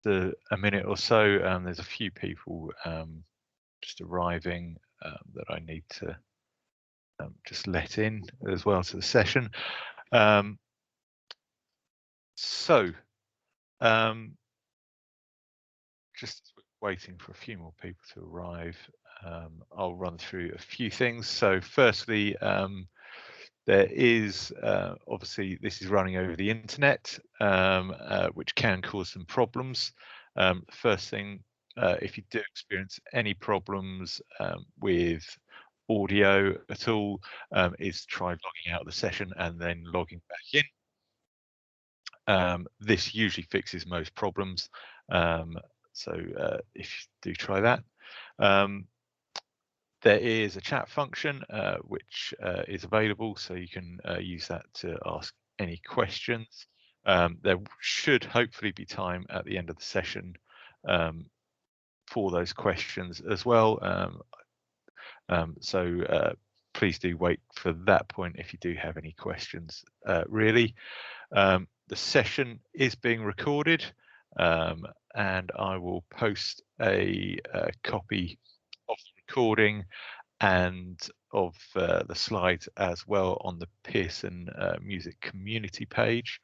a minute or so. There's a few people just arriving that I need to just let in as well to the session. Just waiting for a few more people to arrive. I'll run through a few things. So firstly, there is obviously this is running over the internet, which can cause some problems. First thing, if you do experience any problems with audio at all, is try logging out of the session and then logging back in. This usually fixes most problems. So if you do try that. There is a chat function which is available, so you can use that to ask any questions. There should hopefully be time at the end of the session for those questions as well. So please do wait for that point if you do have any questions, really. The session is being recorded, and I will post a copy of the recording and of the slides as well on the Pearson Music community page,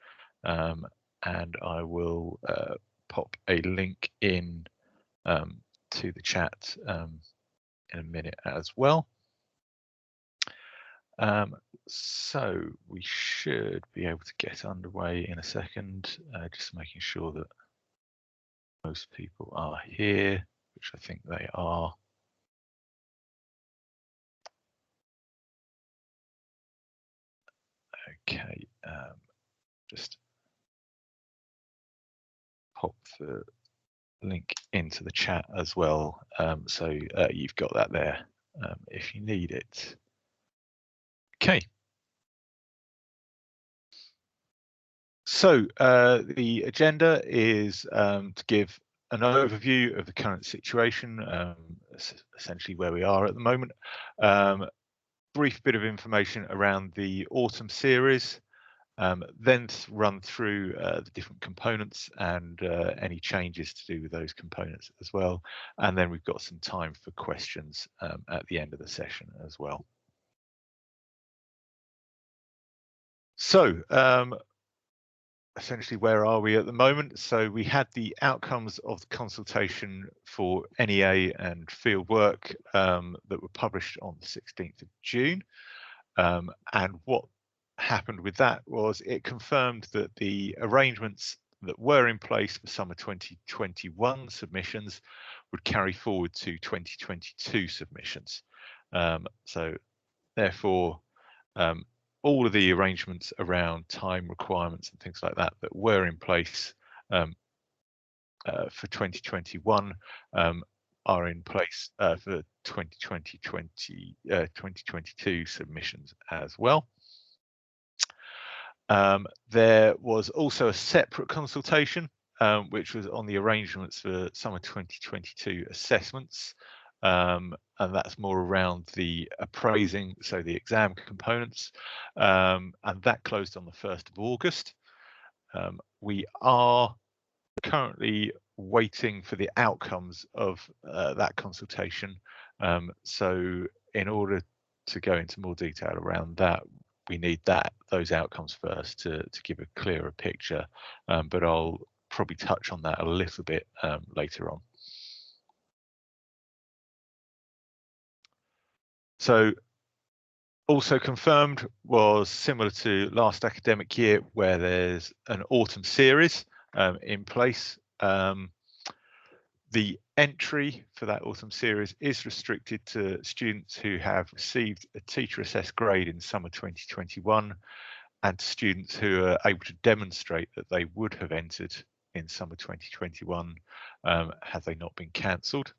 and I will pop a link in to the chat in a minute as well. So we should be able to get underway in a second, just making sure that most people are here, which I think they are. Okay, just pop the link into the chat as well, so you've got that there if you need it. Okay. So the agenda is to give an overview of the current situation, essentially where we are at the moment. Brief bit of information around the autumn series, then run through the different components and any changes to do with those components as well. And then we've got some time for questions at the end of the session as well. So essentially, where are we at the moment? So we had the outcomes of the consultation for NEA and fieldwork that were published on the 16th of June. And what happened with that was it confirmed that the arrangements that were in place for summer 2021 submissions would carry forward to 2022 submissions. So therefore, all of the arrangements around time requirements and things like that that were in place for 2021 are in place for 2022 submissions as well. There was also a separate consultation which was on the arrangements for summer 2022 assessments, and that's more around the appraising, so the exam components, and that closed on the 1st of August. We are currently waiting for the outcomes of that consultation. So in order to go into more detail around that, we need those outcomes first to give a clearer picture, but I'll probably touch on that a little bit later on. So also confirmed was similar to last academic year, where there's an autumn series in place. The entry for that autumn series is restricted to students who have received a teacher assessed grade in summer 2021 and to students who are able to demonstrate that they would have entered in summer 2021 had they not been cancelled.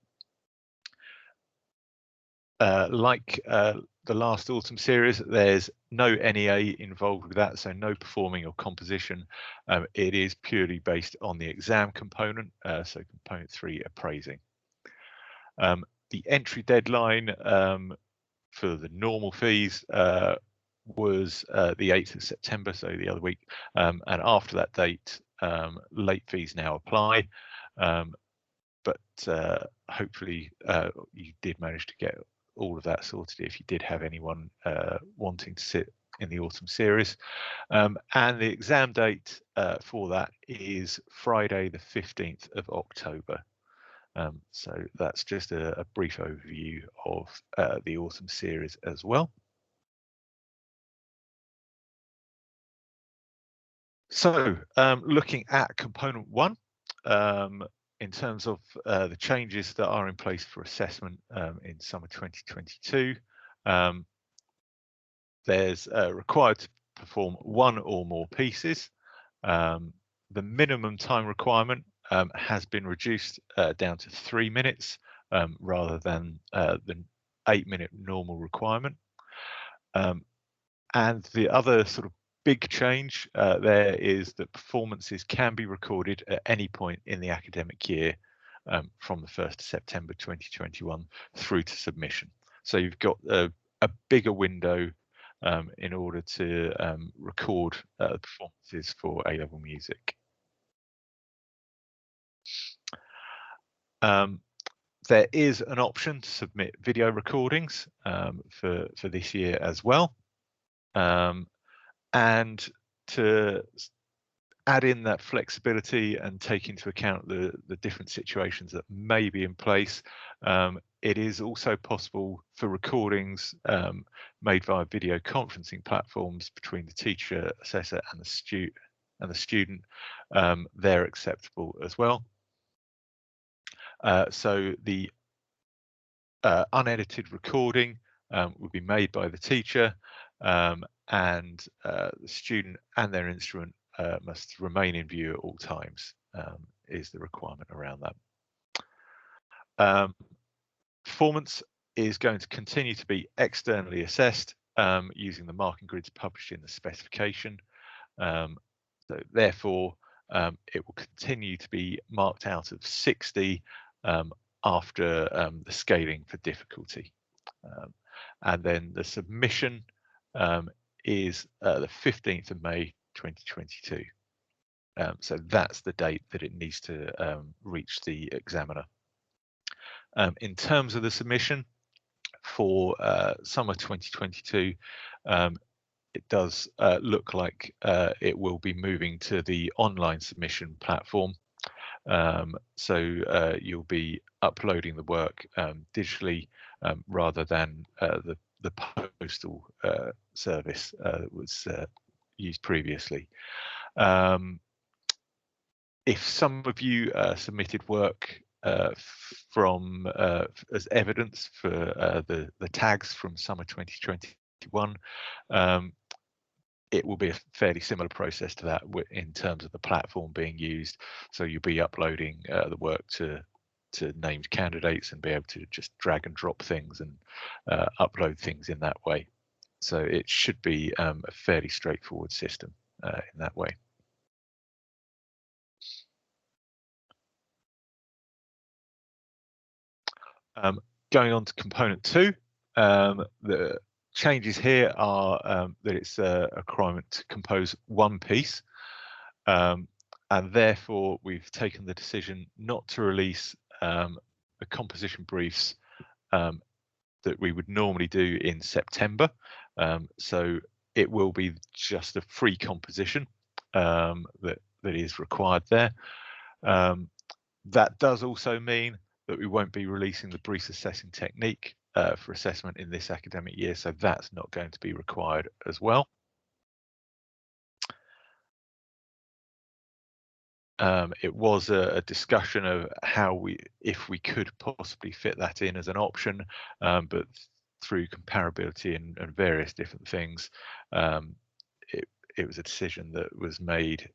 Like the last autumn series, there's no NEA involved with that, so no performing or composition. It is purely based on the exam component, so component 3 appraising. The entry deadline for the normal fees was the 8th of September, so the other week, and after that date late fees now apply, but hopefully you did manage to get all of that sorted if you did have anyone wanting to sit in the autumn series. And the exam date for that is Friday the 15th of October. So that's just a brief overview of the autumn series as well. So looking at component 1, in terms of the changes that are in place for assessment in summer 2022, there's required to perform 1 or more pieces. The minimum time requirement has been reduced down to 3 minutes rather than the 8-minute normal requirement. And the other sort of big change there is that performances can be recorded at any point in the academic year from the 1st of September 2021 through to submission. So you've got a bigger window in order to record performances for A-level music. There is an option to submit video recordings for this year as well. And to add in that flexibility and take into account the different situations that may be in place, it is also possible for recordings made via video conferencing platforms between the teacher, assessor, and the student. They're acceptable as well. So the unedited recording would be made by the teacher, and the student and their instrument must remain in view at all times, is the requirement around that. Performance is going to continue to be externally assessed using the marking grids published in the specification. So therefore, it will continue to be marked out of 60 after the scaling for difficulty. And then the submission is the 15th of May 2022. So that's the date that it needs to reach the examiner. In terms of the submission for summer 2022, it does look like it will be moving to the online submission platform. So you'll be uploading the work digitally rather than the postal service that was used previously. If some of you submitted work from as evidence for the tags from summer 2021, it will be a fairly similar process to that in terms of the platform being used. So you'll be uploading the work to named candidates and be able to just drag and drop things and upload things in that way. So it should be a fairly straightforward system in that way. Going on to component 2, the changes here are that it's a requirement to compose 1 piece, and therefore we've taken the decision not to release the composition briefs that we would normally do in September. So it will be just a free composition that is required there. That does also mean that we won't be releasing the brief assessing technique for assessment in this academic year, so that's not going to be required as well. It was a discussion of if we could possibly fit that in as an option, but through comparability and various different things, it was a decision that was made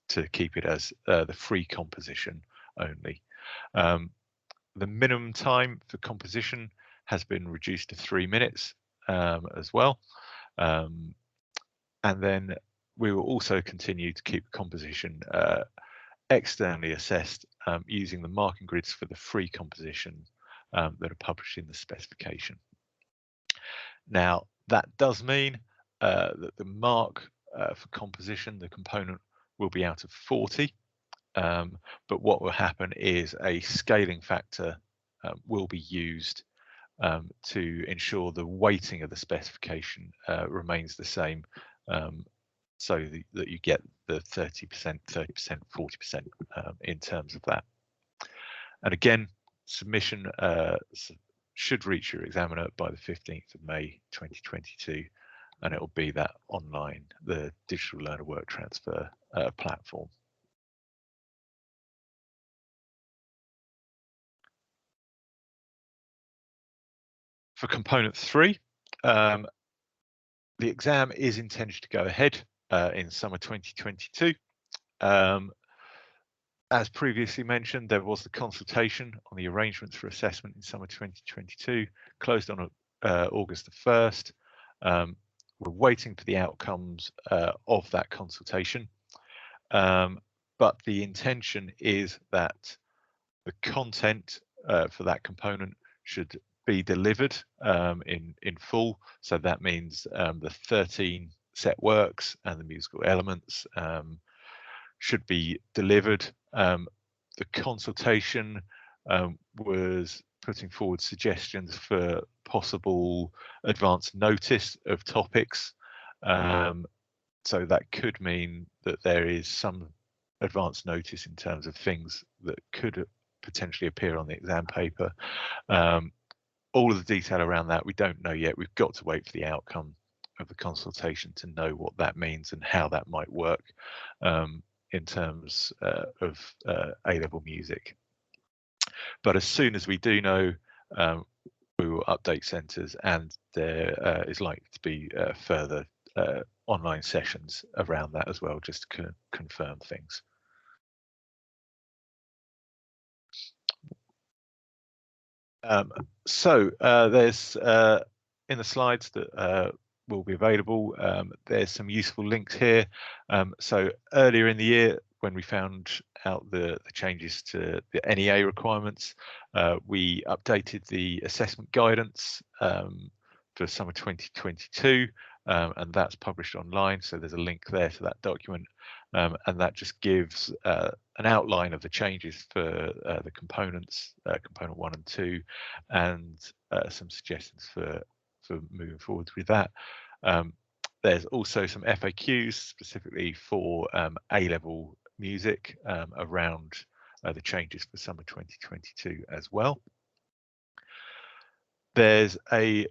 to keep it as the free composition only. The minimum time for composition has been reduced to 3 minutes as well. And then we will also continue to keep composition externally assessed using the marking grids for the free composition that are published in the specification. Now, that does mean that the mark for composition, the component will be out of 40, but what will happen is a scaling factor will be used to ensure the weighting of the specification remains the same, so that you get the 30%, 30%, 40% in terms of that. And again, submission should reach your examiner by the 15th of May 2022, and it will be that online, the digital learner work transfer platform. For component 3, the exam is intended to go ahead in summer 2022. As previously mentioned, there was the consultation on the arrangements for assessment in summer 2022, closed on August the 1st. We're waiting for the outcomes of that consultation, but the intention is that the content for that component should be delivered in full. So that means the 13 set works and the musical elements should be delivered. The consultation was putting forward suggestions for possible advance notice of topics. So that could mean that there is some advance notice in terms of things that could potentially appear on the exam paper. All of the detail around that we don't know yet. We've got to wait for the outcome of the consultation to know what that means and how that might work in terms of A-level music. But as soon as we do know, we will update centres, and there is likely to be further online sessions around that as well, just to confirm things. So there's in the slides that will be available, there's some useful links here. So earlier in the year, when we found out the changes to the NEA requirements, we updated the assessment guidance for summer 2022, and that's published online. So there's a link there to that document, and that just gives an outline of the changes for the components, component 1 and 2, and some suggestions for moving forward with that. There's also some FAQs specifically for A-level music around the changes for summer 2022 as well. There's a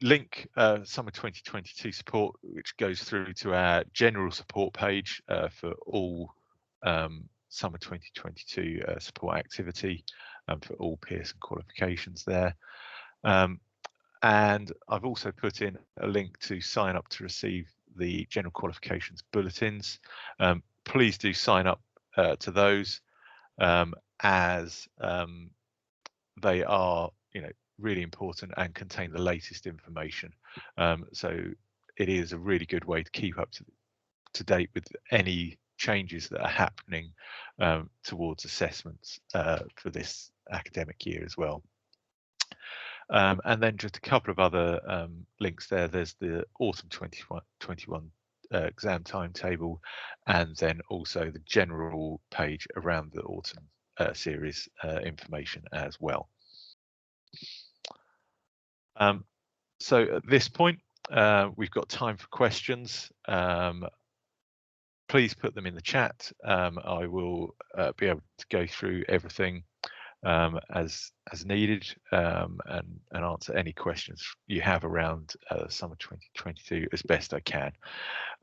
link, summer 2022 support, which goes through to our general support page for all summer 2022 support activity for all Pearson qualifications there. And I've also put in a link to sign up to receive the general qualifications bulletins. Please do sign up to those, as they are, really important and contain the latest information. So it is a really good way to keep up to date with any changes that are happening towards assessments for this academic year as well. And then just a couple of other links there. There's the autumn 2021 exam timetable, and then also the general page around the autumn series information as well. So at this point, we've got time for questions. Please put them in the chat. I will be able to go through everything as needed, and answer any questions you have around summer 2022 as best I can.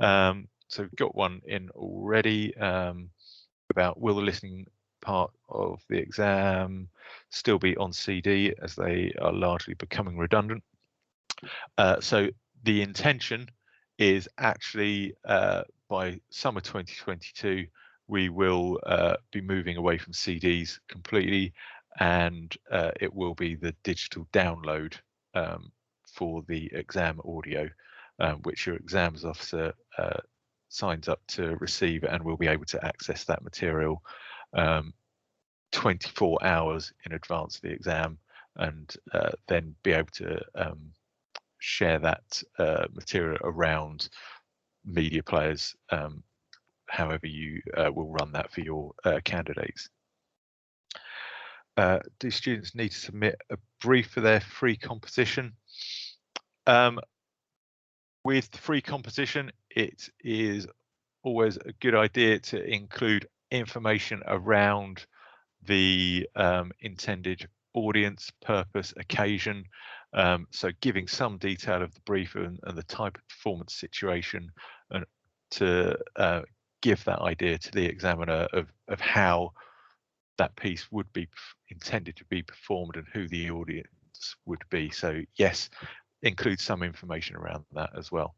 So we've got one in already about, will the listening part of the exam still be on CD, as they are largely becoming redundant? So the intention is actually by summer 2022 we will be moving away from CDs completely, and it will be the digital download for the exam audio, which your exams officer signs up to receive, and will be able to access that material 24 hours in advance of the exam, and then be able to share that material around media players however you will run that for your candidates. Do students need to submit a brief for their free composition? With free composition, it is always a good idea to include information around the intended audience, purpose, occasion. So giving some detail of the brief and the type of performance situation, and to give that idea to the examiner of how that piece would be intended to be performed and who the audience would be. So yes, include some information around that as well.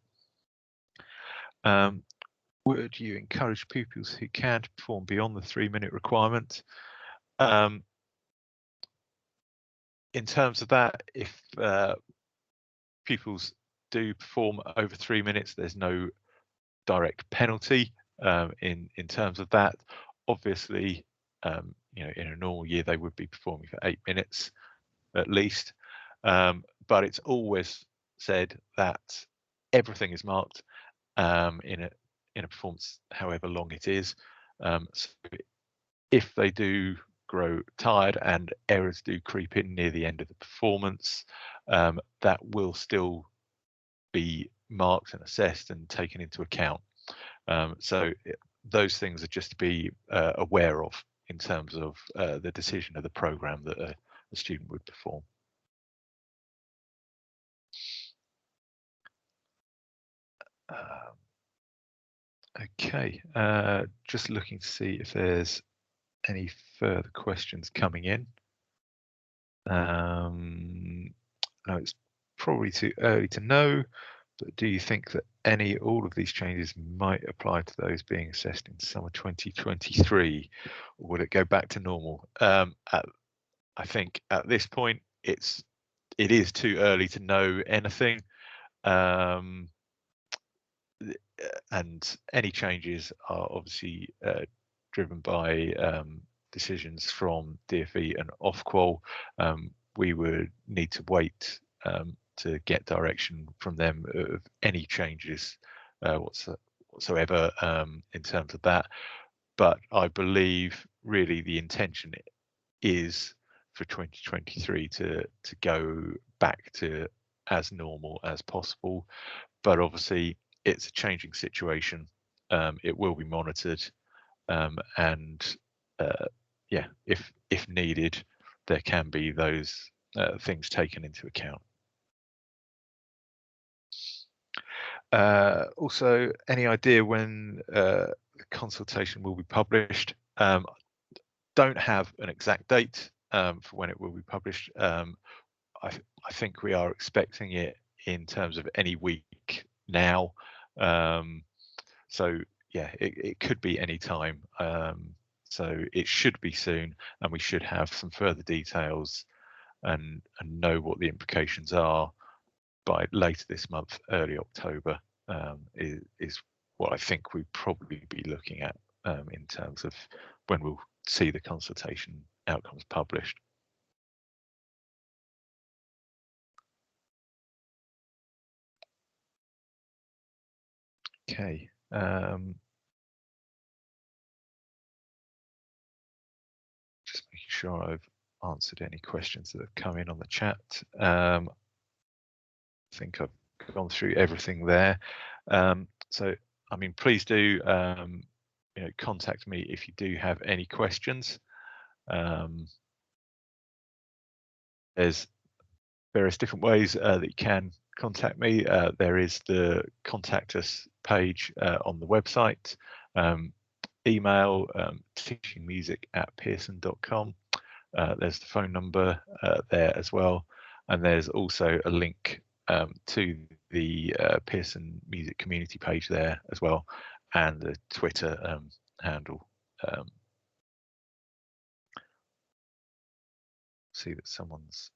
Would you encourage pupils who can to perform beyond the 3-minute requirement? In terms of that, if pupils do perform over 3 minutes, there's no direct penalty in terms of that. Obviously, you know, in a normal year they would be performing for 8 minutes at least, but it's always said that everything is marked in a performance, however long it is. So if they do grow tired and errors do creep in near the end of the performance, that will still be marked and assessed and taken into account. So those things are just to be aware of in terms of the decision of the program that a student would perform. Okay, just looking to see if there's any further questions coming in. No, it's probably too early to know, but do you think that all of these changes might apply to those being assessed in summer 2023, or would it go back to normal? I think at this point it is too early to know anything, and any changes are obviously driven by decisions from DfE and Ofqual. We would need to wait to get direction from them of any changes whatsoever in terms of that. But I believe really the intention is for 2023 to go back to as normal as possible. But obviously it's a changing situation. It will be monitored, and yeah, if needed, there can be those things taken into account. Also, any idea when the consultation will be published? Don't have an exact date for when it will be published. I think we are expecting it in terms of any week now. So yeah, it could be any time. So it should be soon, and we should have some further details and know what the implications are by later this month, early October, is what I think we'd probably be looking at in terms of when we'll see the consultation outcomes published. Okay. Just making sure I've answered any questions that have come in on the chat. I think I've gone through everything there. So, I mean, please do you know, contact me if you do have any questions. There's various different ways that you can contact me. There is the contact us page on the website, email teachingmusic@pearson.com. There's the phone number there as well, and there's also a link to the Pearson Music Community page there as well, and the Twitter handle. See that someone's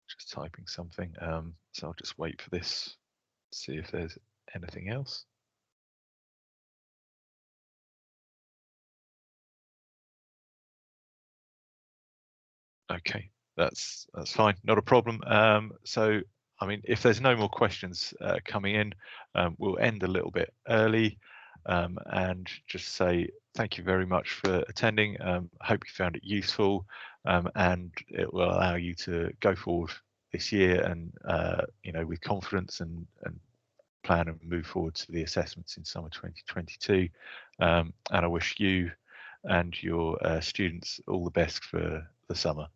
just typing something, so I'll just wait for this, see if there's anything else. Okay, that's fine, not a problem. So I mean, if there's no more questions coming in, we'll end a little bit early. and just say thank you very much for attending. I hope you found it useful, and it will allow you to go forward this year and with confidence and plan and move forward to the assessments in summer 2022. And I wish you and your students all the best for the summer.